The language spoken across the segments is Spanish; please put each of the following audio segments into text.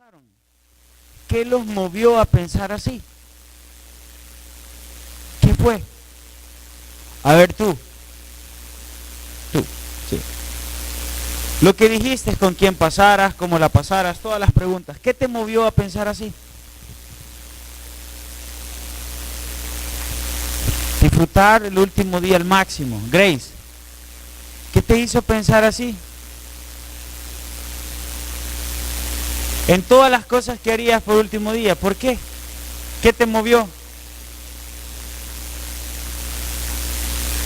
pensaron? ¿Qué los movió a pensar así? ¿Qué fue? A ver tú, sí. Lo que dijiste, con quién pasaras, cómo la pasaras, todas las preguntas. ¿Qué te movió a pensar así? Disfrutar el último día al máximo. Grace, ¿qué te hizo pensar así? En todas las cosas que harías por último día, ¿por qué? ¿Qué te movió?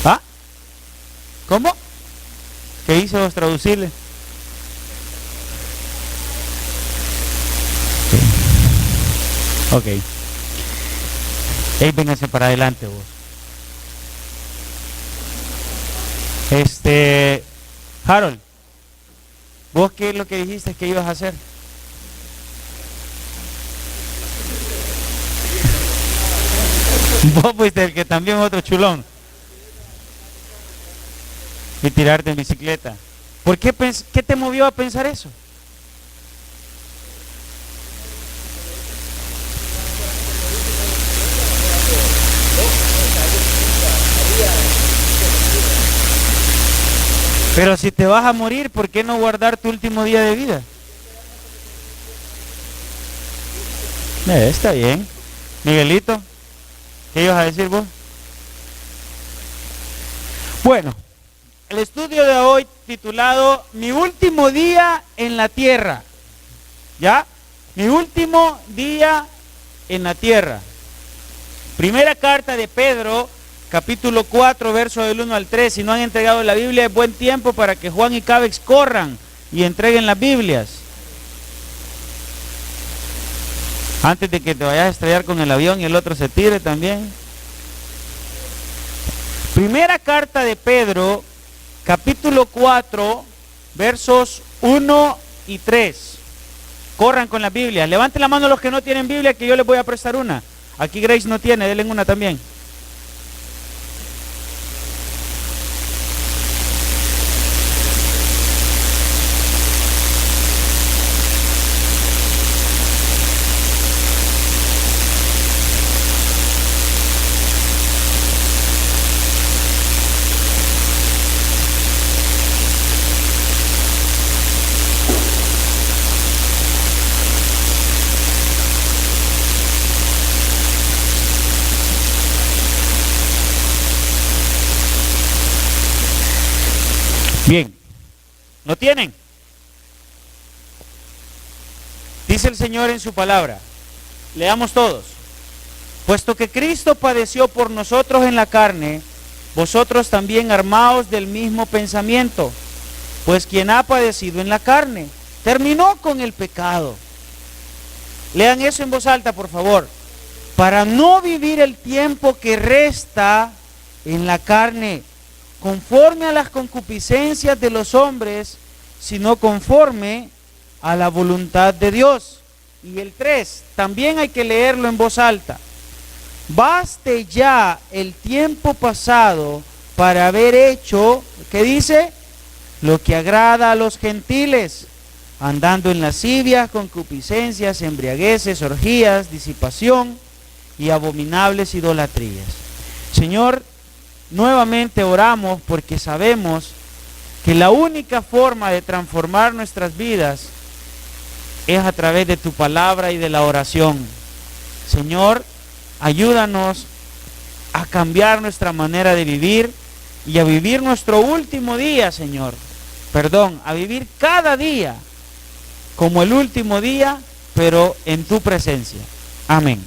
¿Ah? ¿Cómo? ¿Qué hizo traducirle? Ok. Hey, vénganse para adelante vos. Harold, ¿vos qué es lo que dijiste que ibas a hacer? Vos fuiste el que también otro chulón. Y tirarte en bicicleta. ¿Por qué, qué te movió a pensar eso? Pero si te vas a morir, ¿por qué no guardar tu último día de vida? Está bien. Miguelito, ¿qué ibas a decir vos? Bueno, el estudio de hoy titulado Mi último día en la tierra. ¿Ya? Mi último día en la tierra. Primera carta de Pedro, capítulo 4, verso del 1 al 3. Si no han entregado la Biblia, es buen tiempo para que Juan y Cabex corran y entreguen las Biblias. Antes de que te vayas a estrellar con el avión y el otro se tire también. Primera carta de Pedro, capítulo 4, versos 1 y 3. Corran con las Biblias. Levanten la mano los que no tienen Biblia, que yo les voy a prestar una. Aquí Grace no tiene, denle una también. Bien, ¿no tienen? Dice el Señor en su palabra, leamos todos. Puesto que Cristo padeció por nosotros en la carne, vosotros también armaos del mismo pensamiento, pues quien ha padecido en la carne, terminó con el pecado. Lean eso en voz alta, por favor. Para no vivir el tiempo que resta en la carne, conforme a las concupiscencias de los hombres, sino conforme a la voluntad de Dios. Y el 3, también hay que leerlo en voz alta. Baste ya el tiempo pasado para haber hecho, ¿qué dice? Lo que agrada a los gentiles, andando en lascivias, concupiscencias, embriagueces, orgías, disipación y abominables idolatrías. Señor, nuevamente oramos porque sabemos que la única forma de transformar nuestras vidas es a través de tu palabra y de la oración. Señor, ayúdanos a cambiar nuestra manera de vivir y a vivir nuestro último día, Señor. A vivir cada día como el último día, pero en tu presencia. Amén.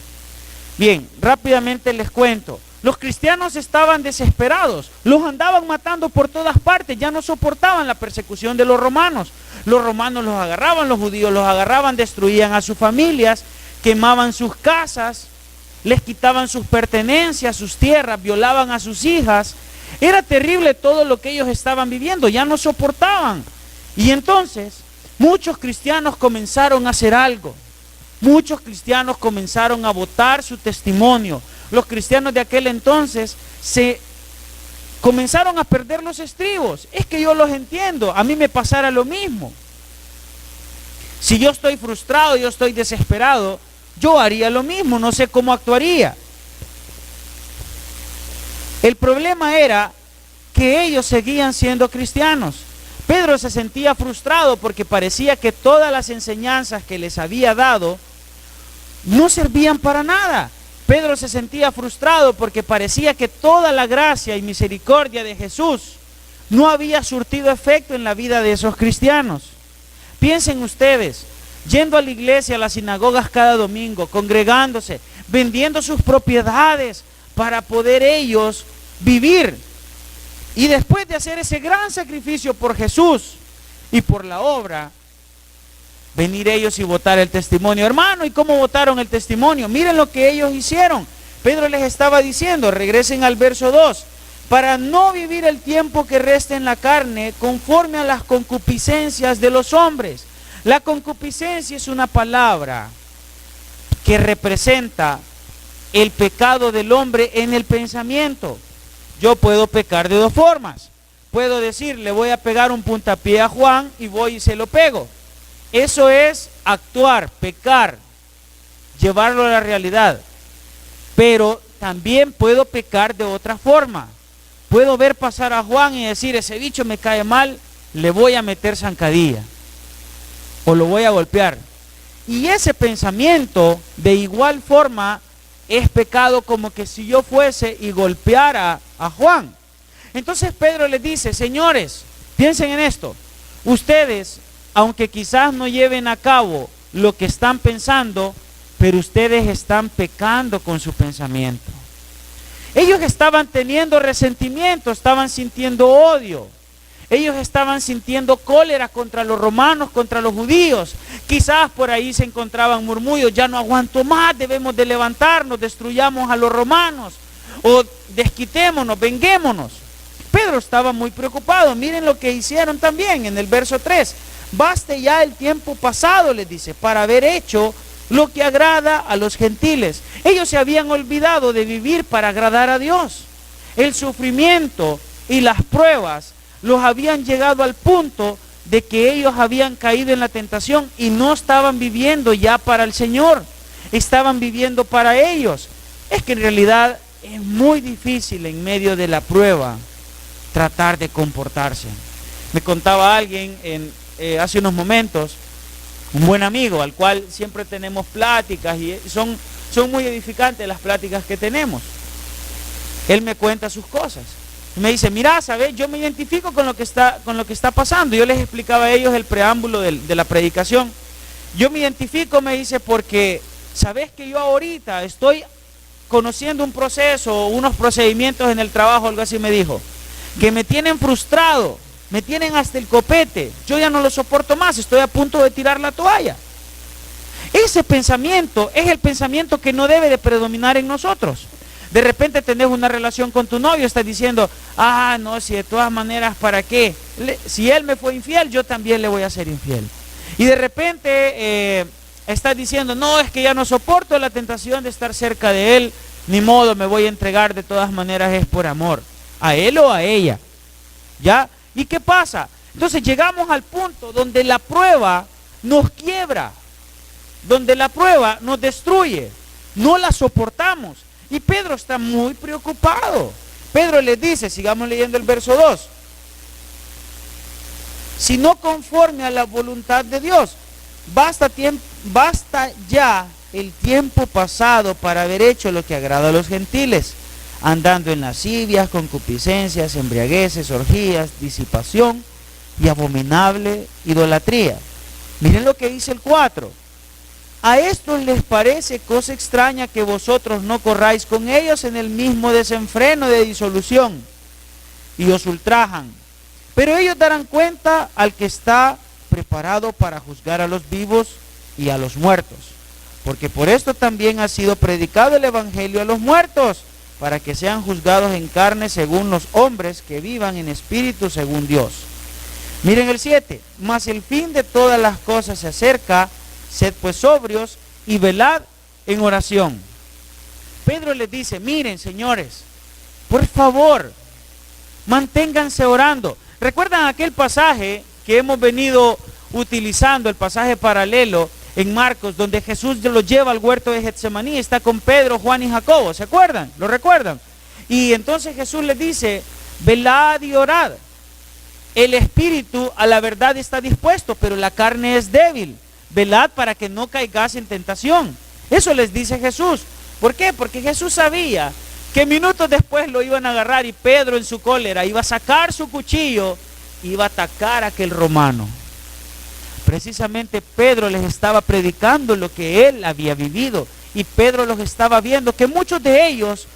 Bien, rápidamente les cuento. Los cristianos estaban desesperados, los andaban matando por todas partes, ya no soportaban la persecución de los romanos. Los romanos los agarraban, los judíos los agarraban, destruían a sus familias, quemaban sus casas, les quitaban sus pertenencias, sus tierras, violaban a sus hijas. Era terrible todo lo que ellos estaban viviendo, ya no soportaban. Y entonces muchos cristianos comenzaron a hacer algo. Muchos cristianos comenzaron a botar su testimonio. Los cristianos de aquel entonces se comenzaron a perder los estribos. Es que yo los entiendo, a mí me pasara lo mismo. Si yo estoy frustrado, yo estoy desesperado, yo haría lo mismo, no sé cómo actuaría. El problema era que ellos seguían siendo cristianos. Pedro se sentía frustrado porque parecía que todas las enseñanzas que les había dado no servían para nada. Pedro se sentía frustrado porque parecía que toda la gracia y misericordia de Jesús no había surtido efecto en la vida de esos cristianos. Piensen ustedes, yendo a la iglesia, a las sinagogas cada domingo, congregándose, vendiendo sus propiedades para poder ellos vivir. Y después de hacer ese gran sacrificio por Jesús y por la obra, venir ellos y votar el testimonio. Hermano, ¿y cómo votaron el testimonio? Miren lo que ellos hicieron. Pedro les estaba diciendo, regresen al verso 2, para no vivir el tiempo que resta en la carne conforme a las concupiscencias de los hombres. La concupiscencia es una palabra que representa el pecado del hombre en el pensamiento. Yo puedo pecar de dos formas. Puedo decir, le voy a pegar un puntapié a Juan y voy y se lo pego. Eso es actuar, pecar, llevarlo a la realidad. Pero también puedo pecar de otra forma. Puedo ver pasar a Juan y decir, ese bicho me cae mal, le voy a meter zancadilla o lo voy a golpear. Y ese pensamiento de igual forma es pecado como que si yo fuese y golpeara a Juan. Entonces Pedro les dice, señores, piensen en esto. Ustedes, aunque quizás no lleven a cabo lo que están pensando, pero ustedes están pecando con su pensamiento. Ellos estaban teniendo resentimiento, estaban sintiendo odio. Ellos estaban sintiendo cólera contra los romanos, contra los judíos. Quizás por ahí se encontraban murmullos, ya no aguanto más, debemos de levantarnos, destruyamos a los romanos, o desquitémonos, venguémonos. Pedro estaba muy preocupado. Miren lo que hicieron también en el verso 3. Baste ya el tiempo pasado, les dice, para haber hecho lo que agrada a los gentiles. Ellos se habían olvidado de vivir para agradar a Dios. El sufrimiento y las pruebas los habían llegado al punto de que ellos habían caído en la tentación y no estaban viviendo ya para el Señor, estaban viviendo para ellos. Es que en realidad es muy difícil en medio de la prueba tratar de comportarse. Me contaba alguien hace unos momentos, un buen amigo al cual siempre tenemos pláticas y son muy edificantes las pláticas que tenemos. Él me cuenta sus cosas. Me dice, mira, ¿sabes? Yo me identifico con lo que está pasando. Yo les explicaba a ellos el preámbulo de la predicación. Yo me identifico, me dice, porque sabes que yo ahorita estoy conociendo un proceso, unos procedimientos en el trabajo, algo así me dijo, que me tienen frustrado, me tienen hasta el copete. Yo ya no lo soporto más, estoy a punto de tirar la toalla. Ese pensamiento es el pensamiento que no debe de predominar en nosotros. De repente tenés una relación con tu novio, estás diciendo, no, si de todas maneras, ¿para qué? Si él me fue infiel, yo también le voy a ser infiel. Y de repente estás diciendo, no, es que ya no soporto la tentación de estar cerca de él, ni modo, me voy a entregar, de todas maneras es por amor, a él o a ella. ¿Ya? ¿Y qué pasa? Entonces llegamos al punto donde la prueba nos quiebra, donde la prueba nos destruye, no la soportamos. Y Pedro está muy preocupado. Pedro les dice, sigamos leyendo el verso 2, sino conforme a la voluntad de Dios, basta ya el tiempo pasado para haber hecho lo que agrada a los gentiles, andando en lascivias, concupiscencias, embriagueces, orgías, disipación y abominable idolatría. Miren lo que dice el 4. A estos les parece cosa extraña que vosotros no corráis con ellos en el mismo desenfreno de disolución y os ultrajan. Pero ellos darán cuenta al que está preparado para juzgar a los vivos y a los muertos. Porque por esto también ha sido predicado el evangelio a los muertos, para que sean juzgados en carne según los hombres, que vivan en espíritu según Dios. Miren el 7. Mas el fin de todas las cosas se acerca. Sed pues sobrios y velad en oración. Pedro les dice, miren señores, por favor, manténganse orando. ¿Recuerdan aquel pasaje que hemos venido utilizando el pasaje paralelo en Marcos, donde Jesús lo lleva al huerto de Getsemaní, está con Pedro, Juan y Jacobo, ¿se acuerdan? ¿Lo recuerdan? Y entonces Jesús les dice, velad y orad. El espíritu a la verdad está dispuesto, pero la carne es débil. Velad para que no caigáis en tentación. Eso les dice Jesús. ¿Por qué? Porque Jesús sabía que minutos después lo iban a agarrar y Pedro en su cólera iba a sacar su cuchillo y iba a atacar a aquel romano. Precisamente Pedro les estaba predicando lo que él había vivido y Pedro los estaba viendo, que muchos de ellos,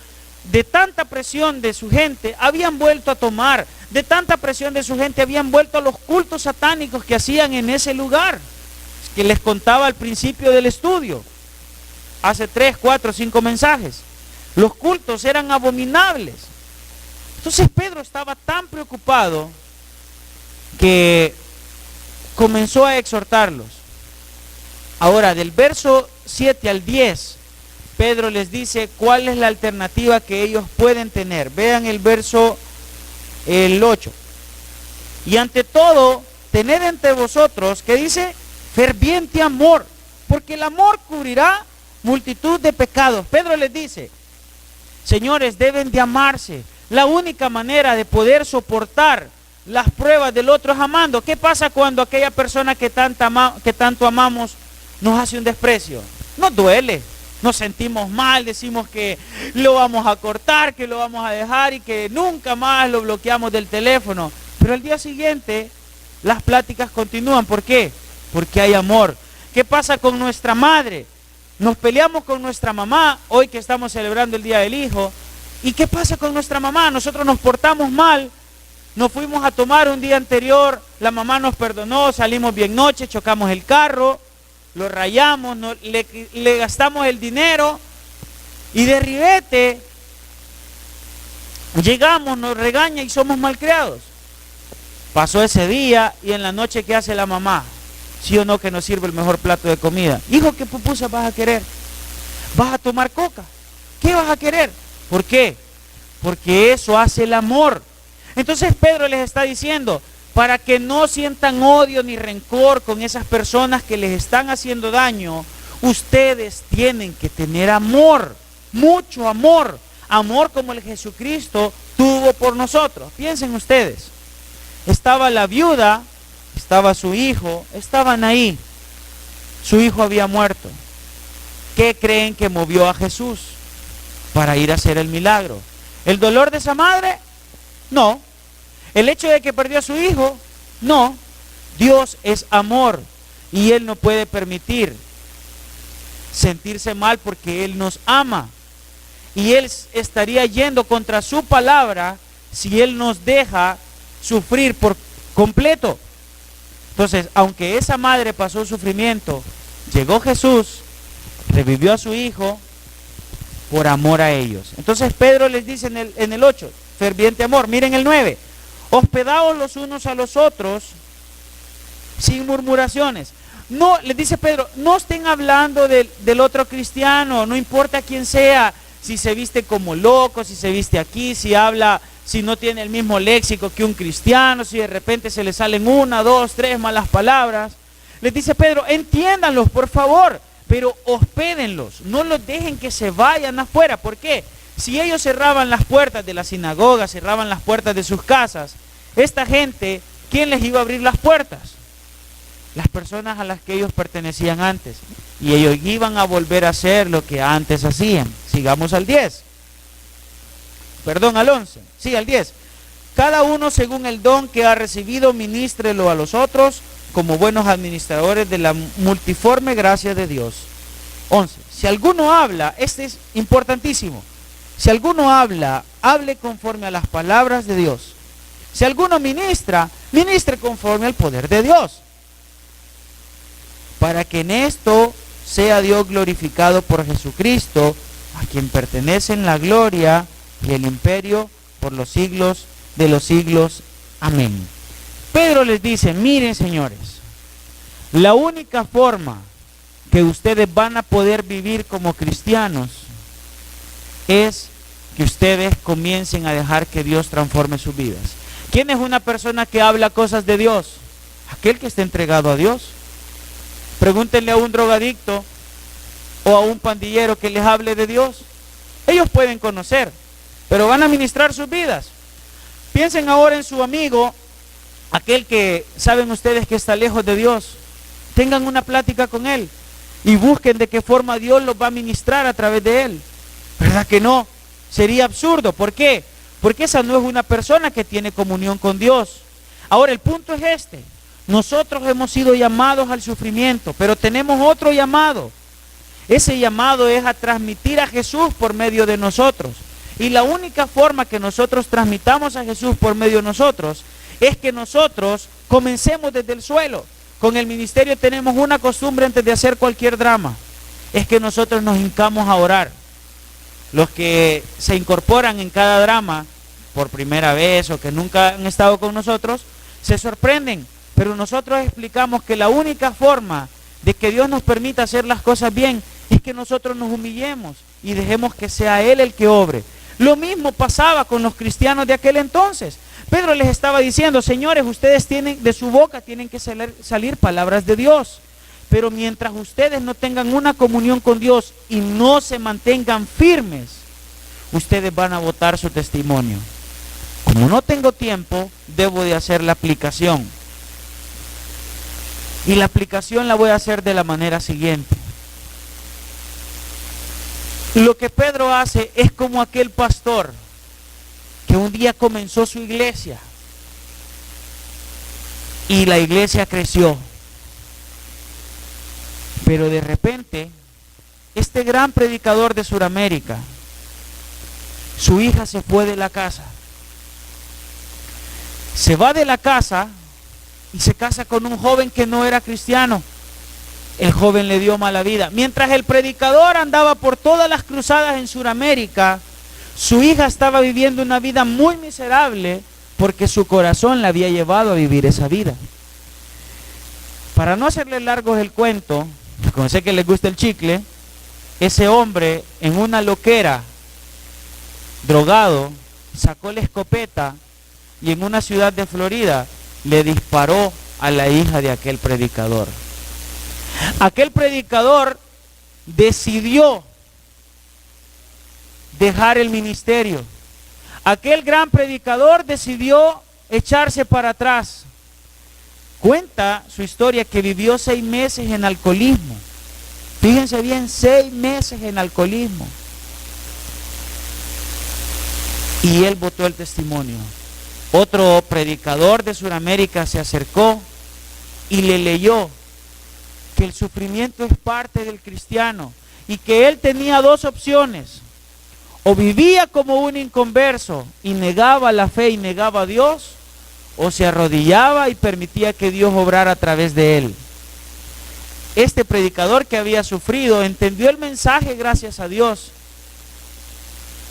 de tanta presión de su gente, habían vuelto a tomar, de tanta presión de su gente, habían vuelto a los cultos satánicos que hacían en ese lugar, que les contaba al principio del estudio, hace 3, 4, 5 mensajes. Los cultos eran abominables. Entonces Pedro estaba tan preocupado que comenzó a exhortarlos. Ahora, del verso 7 al 10, Pedro les dice cuál es la alternativa que ellos pueden tener. Vean el verso el 8. Y ante todo, tened entre vosotros, ¿qué dice? Ferviente amor, porque el amor cubrirá multitud de pecados. Pedro les dice, señores, deben de amarse. La única manera de poder soportar las pruebas del otro es amando. ¿Qué pasa cuando aquella persona que tanto amamos nos hace un desprecio? Nos duele, nos sentimos mal, decimos que lo vamos a cortar, que lo vamos a dejar y que nunca más lo bloqueamos del teléfono. Pero al día siguiente las pláticas continúan. ¿Por qué? Porque hay amor. ¿Qué pasa con nuestra madre? Nos peleamos con nuestra mamá, hoy que estamos celebrando el Día del Hijo. ¿Y qué pasa con nuestra mamá? Nosotros nos portamos mal, nos fuimos a tomar un día anterior, la mamá nos perdonó, salimos bien noche, chocamos el carro, lo rayamos, le gastamos el dinero y de ribete llegamos, nos regaña y somos malcriados. Pasó ese día y en la noche, ¿qué hace la mamá? ¿Sí o no que nos sirve el mejor plato de comida? Hijo, ¿qué pupusas vas a querer? ¿Vas a tomar coca? ¿Qué vas a querer? ¿Por qué? Porque eso hace el amor. Entonces Pedro les está diciendo, para que no sientan odio ni rencor con esas personas que les están haciendo daño, ustedes tienen que tener amor, mucho amor, amor como el Jesucristo tuvo por nosotros. Piensen ustedes, estaba la viuda, estaba su hijo, estaban ahí, su hijo había muerto. ¿Qué creen que movió a Jesús para ir a hacer el milagro? ¿El dolor de esa madre? No. ¿El hecho de que perdió a su hijo? No. Dios es amor y Él no puede permitir sentirse mal porque Él nos ama. Y Él estaría yendo contra su palabra si Él nos deja sufrir por completo. Entonces, aunque esa madre pasó sufrimiento, llegó Jesús, revivió a su hijo por amor a ellos. Entonces Pedro les dice en el 8, ferviente amor. Miren el 9, hospedaos los unos a los otros sin murmuraciones. No, les dice Pedro, no estén hablando del otro cristiano, no importa quién sea, si se viste como loco, si se viste aquí, si habla, si no tiene el mismo léxico que un cristiano, si de repente se le salen 1, 2, 3 malas palabras. Les dice Pedro, entiéndanlos por favor, pero hospédenlos, no los dejen que se vayan afuera. ¿Por qué? Si ellos cerraban las puertas de la sinagoga, cerraban las puertas de sus casas, esta gente, ¿quién les iba a abrir las puertas? Las personas a las que ellos pertenecían antes. Y ellos iban a volver a hacer lo que antes hacían. Sigamos al 10. Perdón, al 11. Sí, al 10. Cada uno según el don que ha recibido, ministrelo a los otros como buenos administradores de la multiforme gracia de Dios. 11. Si alguno habla, este es importantísimo. Si alguno habla, hable conforme a las palabras de Dios. Si alguno ministra, ministre conforme al poder de Dios. Para que en esto sea Dios glorificado por Jesucristo, a quien pertenecen la gloria y el imperio por los siglos de los siglos. Amén. Pedro les dice, miren señores, la única forma que ustedes van a poder vivir como cristianos es que ustedes comiencen a dejar que Dios transforme sus vidas. ¿Quién es una persona que habla cosas de Dios? Aquel que está entregado a Dios. Pregúntenle a un drogadicto o a un pandillero que les hable de Dios. Ellos pueden conocer, pero van a ministrar sus vidas. Piensen ahora en su amigo, aquel que saben ustedes que está lejos de Dios. Tengan una plática con él y busquen de qué forma Dios los va a ministrar a través de él. ¿Verdad que no? Sería absurdo. ¿Por qué? Porque esa no es una persona que tiene comunión con Dios. Ahora el punto es este. Nosotros hemos sido llamados al sufrimiento, pero tenemos otro llamado. Ese llamado es a transmitir a Jesús por medio de nosotros. Y la única forma que nosotros transmitamos a Jesús por medio de nosotros es que nosotros comencemos desde el suelo. Con el ministerio tenemos una costumbre antes de hacer cualquier drama. Es que nosotros nos hincamos a orar. Los que se incorporan en cada drama por primera vez o que nunca han estado con nosotros, se sorprenden. Pero nosotros explicamos que la única forma de que Dios nos permita hacer las cosas bien es que nosotros nos humillemos y dejemos que sea Él el que obre. Lo mismo pasaba con los cristianos de aquel entonces. Pedro les estaba diciendo, señores, ustedes tienen, de su boca tienen que salir palabras de Dios. Pero mientras ustedes no tengan una comunión con Dios y no se mantengan firmes, ustedes van a botar su testimonio. Como no tengo tiempo, debo de hacer la aplicación. Y la aplicación la voy a hacer de la manera siguiente. Lo que Pedro hace es como aquel pastor que un día comenzó su iglesia y la iglesia creció. Pero de repente, este gran predicador de Sudamérica, su hija se fue de la casa. Se va de la casa y se casa con un joven que no era cristiano. El joven le dio mala vida. Mientras el predicador andaba por todas las cruzadas en Sudamérica, su hija estaba viviendo una vida muy miserable porque su corazón la había llevado a vivir esa vida. Para no hacerle largo el cuento, como sé que les gusta el chicle, ese hombre en una loquera, drogado, sacó la escopeta y en una ciudad de Florida le disparó a la hija de aquel predicador. Aquel predicador decidió dejar el ministerio. Aquel gran predicador decidió echarse para atrás. Cuenta su historia que vivió 6 meses en alcoholismo. Fíjense bien, 6 meses en alcoholismo. Y él botó el testimonio. Otro predicador de Sudamérica se acercó y le leyó que el sufrimiento es parte del cristiano y que él tenía 2 opciones. O vivía como un inconverso y negaba la fe y negaba a Dios, o se arrodillaba y permitía que Dios obrara a través de él. Este predicador que había sufrido entendió el mensaje gracias a Dios.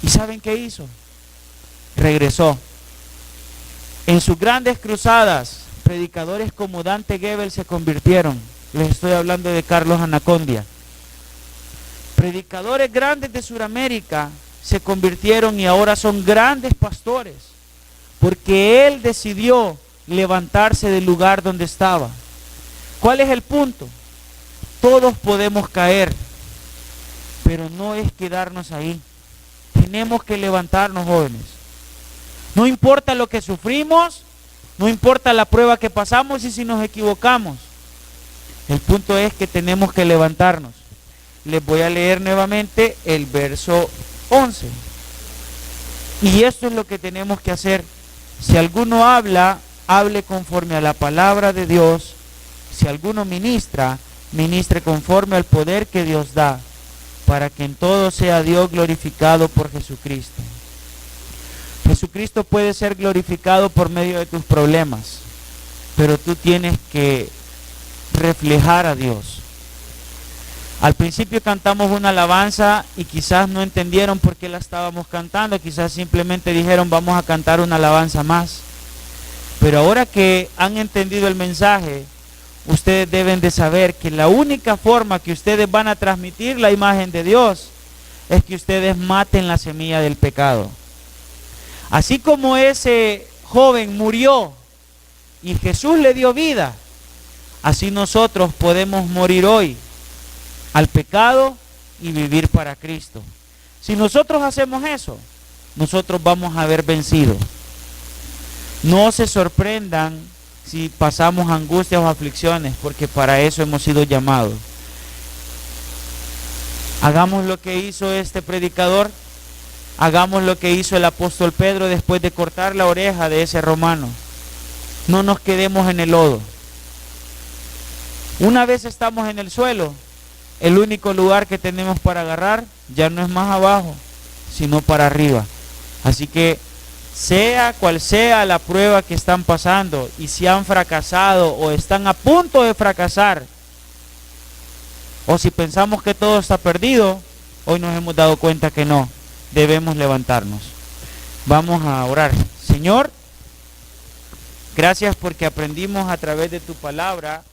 ¿Y saben qué hizo? Regresó. En sus grandes cruzadas, predicadores como Dante Gebel se convirtieron. Les estoy hablando de Carlos Anacondia. Predicadores grandes de Sudamérica se convirtieron y ahora son grandes pastores, porque él decidió levantarse del lugar donde estaba. ¿Cuál es el punto? Todos podemos caer, pero no es quedarnos ahí. Tenemos que levantarnos, jóvenes. No importa lo que sufrimos, no importa la prueba que pasamos y si nos equivocamos. El punto es que tenemos que levantarnos. Les voy a leer nuevamente el verso 11. Y esto es lo que tenemos que hacer. Si alguno habla, hable conforme a la palabra de Dios. Si alguno ministra, ministre conforme al poder que Dios da, para que en todo sea Dios glorificado por Jesucristo. Jesucristo puede ser glorificado por medio de tus problemas, pero tú tienes que reflejar a Dios. Al principio cantamos una alabanza y quizás no entendieron por qué la estábamos cantando, quizás simplemente dijeron vamos a cantar una alabanza más. Pero ahora que han entendido el mensaje, ustedes deben de saber que la única forma que ustedes van a transmitir la imagen de Dios es que ustedes maten la semilla del pecado. Así como ese joven murió y Jesús le dio vida, así nosotros podemos morir hoy al pecado y vivir para Cristo. Si nosotros hacemos eso, nosotros vamos a haber vencido. No se sorprendan si pasamos angustias o aflicciones, porque para eso hemos sido llamados. Hagamos lo que hizo este predicador, hagamos lo que hizo el apóstol Pedro después de cortar la oreja de ese romano. No nos quedemos en el lodo. Una vez estamos en el suelo, el único lugar que tenemos para agarrar ya no es más abajo, sino para arriba. Así que sea cual sea la prueba que están pasando, y si han fracasado o están a punto de fracasar, o si pensamos que todo está perdido, hoy nos hemos dado cuenta que no, debemos levantarnos. Vamos a orar. Señor, gracias porque aprendimos a través de tu palabra